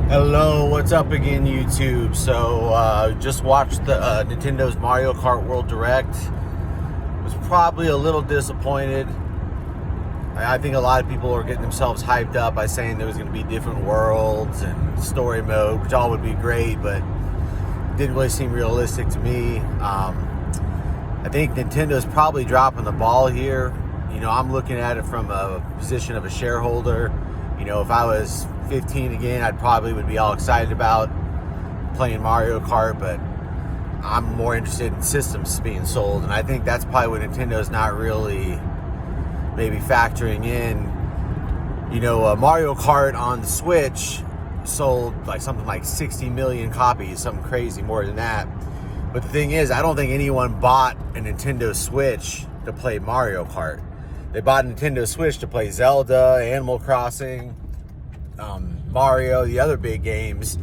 Hello, what's up again, YouTube? So, just watched the Nintendo's Mario Kart World Direct. Was probably a little disappointed. I think a lot of people are getting themselves hyped up by saying there was going to be different worlds and story mode, which all would be great, but didn't really seem realistic to me. I think Nintendo's probably dropping the ball here. I'm looking at it from a position of a shareholder. If I was 15 again, I'd probably would be all excited about playing Mario Kart, but I'm more interested in systems being sold, and I think that's probably what Nintendo's not really maybe factoring in. Mario Kart on the Switch sold something like 60 million copies, something crazy more than that. But the thing is, I don't think anyone bought a Nintendo Switch to play Mario Kart. They bought a Nintendo Switch to play Zelda, Animal Crossing, Mario, the other big games.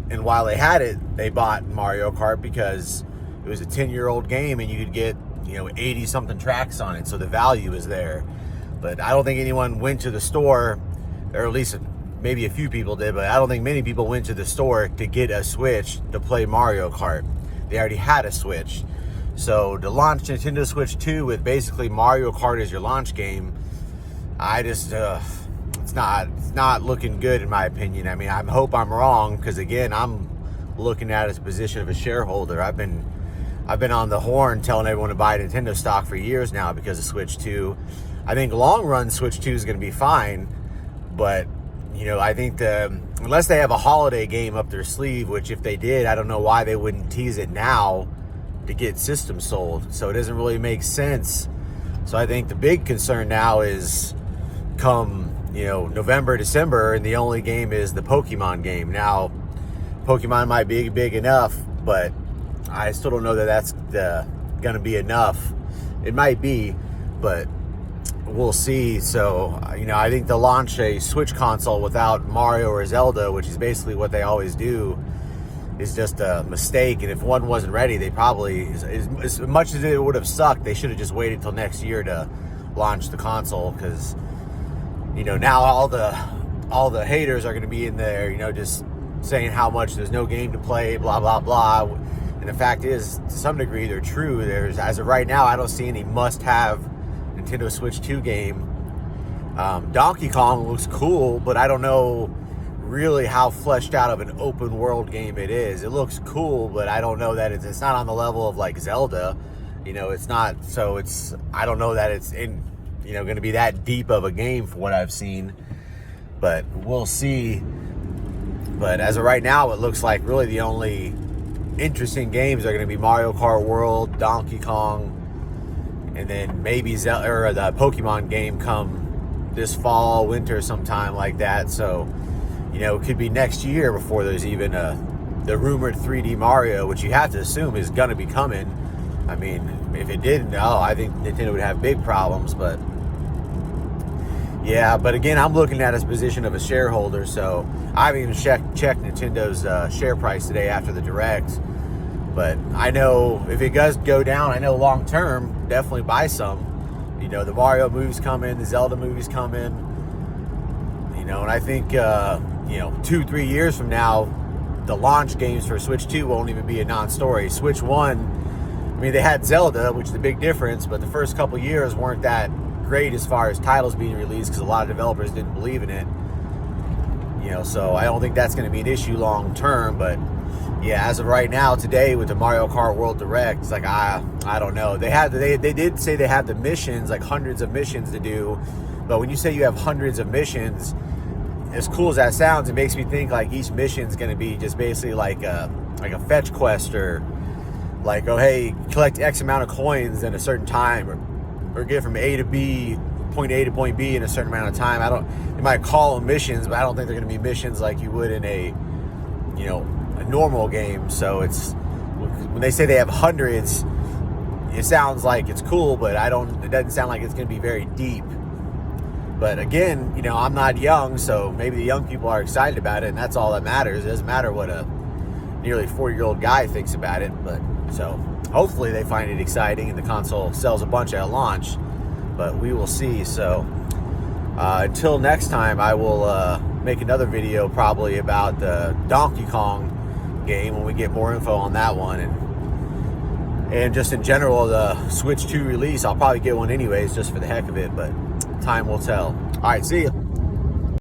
And while they had it, they bought Mario Kart because it was a 10-year-old game and you could get 80 something tracks on it, so the value is there. But I don't think anyone went to the store, or at least maybe a few people did, but I don't think many people went to the store to get a Switch to play Mario Kart. They already had a Switch. So to launch Nintendo Switch 2 with basically Mario Kart as your launch game, it's not looking good in my opinion. I mean, I hope I'm wrong, because again, I'm looking at it as a position of a shareholder. I've been on the horn telling everyone to buy Nintendo stock for years now because of Switch 2. I think long run Switch 2 is going to be fine, but I think unless they have a holiday game up their sleeve, which if they did, I don't know why they wouldn't tease it now to get systems sold. So it doesn't really make sense. So I think the big concern now is come November, December, and the only game is the Pokemon game. Now, Pokemon might be big enough, but I still don't know that that's going to be enough. It might be, but we'll see. So, I think to launch a Switch console without Mario or Zelda, which is basically what they always do, is just a mistake. And if one wasn't ready, they probably, as much as it would have sucked, they should have just waited till next year to launch the console, because now all the haters are going to be in there, just saying how much there's no game to play, blah blah blah. And the fact is, to some degree, they're true. As of right now, I don't see any must-have Nintendo Switch 2 game. Donkey Kong looks cool, but I don't know really how fleshed out of an open world game it is. It looks cool, but I don't know that it's not on the level of like Zelda. It's not. So I don't know that it's going to be that deep of a game for what I've seen, but we'll see. But as of right now, it looks like really the only interesting games are going to be Mario Kart World, Donkey Kong, and then maybe Zelda or the Pokemon game come this fall, winter, sometime like that. So, it could be next year before there's even the rumored 3D Mario, which you have to assume is going to be coming. I mean, if it didn't, I think Nintendo would have big problems. But yeah, but again, I'm looking at his position of a shareholder, so I haven't even checked Nintendo's share price today after the Direct. But I know if it does go down, I know long term, definitely buy some. The Mario movie's coming, the Zelda movie's coming. And I think 2-3 years from now, the launch games for Switch 2 won't even be a non-story. Switch 1, I mean, they had Zelda, which is the big difference, but the first couple years weren't that great as far as titles being released because a lot of developers didn't believe in it. So I don't think that's going to be an issue long term. But yeah, as of right now, today with the Mario Kart World Direct, it's like I don't know. They did say they have the missions, like hundreds of missions to do. But when you say you have hundreds of missions, as cool as that sounds, it makes me think like each mission is going to be just basically like a fetch quest, or like, oh hey, collect X amount of coins in a certain time, or get from A to B, point A to point B in a certain amount of time. You might call them missions, but I don't think they're going to be missions like you would in a normal game. So it's, when they say they have hundreds, it sounds like it's cool, but it doesn't sound like it's going to be very deep. But again, I'm not young, so maybe the young people are excited about it, and that's all that matters. It doesn't matter what a nearly 40-year-old guy thinks about it. But so hopefully they find it exciting and the console sells a bunch at launch, but we will see. So until next time, I will make another video probably about the Donkey Kong game when we get more info on that one, and just in general the Switch 2 release. I'll probably get one anyways just for the heck of it, but time will tell. All right, see ya.